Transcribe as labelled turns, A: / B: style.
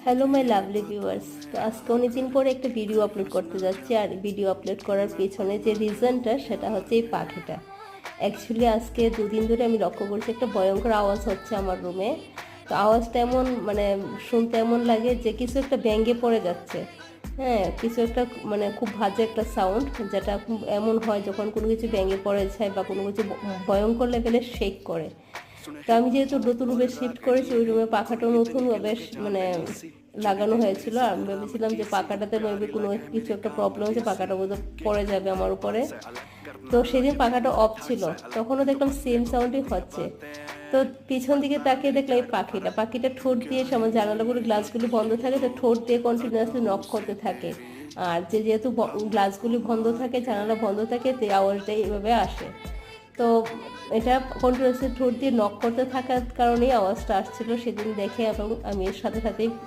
A: Hello my lovely viewers, তো আজকে অনেকদিন পরে একটা ভিডিও আপলোড করতে যাচ্ছি। আর ভিডিও আপলোড করার পেছনে যে রিজনটা সেটা হচ্ছে এই পাখিটা। অ্যাকচুয়ালি আজকে দুদিন ধরে আমি লক্ষ্য করছি একটা ভয়ঙ্কর আওয়াজ হচ্ছে আমার রুমে। তো আওয়াজটা এমন শুনতে এমন লাগে যে কিছু একটা ভেঙে পড়ে যাচ্ছে। হ্যাঁ, কিছু একটা খুব বাজে একটা সাউন্ড, যেটা এমন হয় যখন কোনো কিছু ভেঙে পড়ে যায় বা কোনো কিছু ভয়ঙ্কর লেভেলের শেক করে। তো আমি যেহেতু নতুন রুমে শিফট করেছি, ওই রুমে পাখাটাও নতুনভাবে লাগানো হয়েছিল। আর আমি ভেবেছিলাম যে পাখাটাতে মেবি কোনো কিছু একটা প্রবলেম হচ্ছে, পাখাটা বোধহয় পড়ে যাবে আমার উপরে। তো সেদিন পাখাটা অফ ছিল, তখনও দেখলাম সেম সাউন্ডই হচ্ছে। তো পিছন দিকে তাকিয়ে দেখলাম এই পাখিটা ঠোঁট দিয়ে আমার জানালাগুলো গ্লাসগুলি বন্ধ থাকে, তো ঠোঁট দিয়ে কন্টিনিউয়াসলি নক করতে থাকে। আর যেহেতু গ্লাসগুলি বন্ধ থাকে, জানালা বন্ধ থাকে, তো আওয়াজটাই এভাবে আসে। তো এটা কন্টিনিউয়াসলি ঠোঁট দিয়ে নক করতে থাকার কারণেই আওয়াজটা আসছিল সেদিন দেখে, এবং আমি এর সাথে সাথেই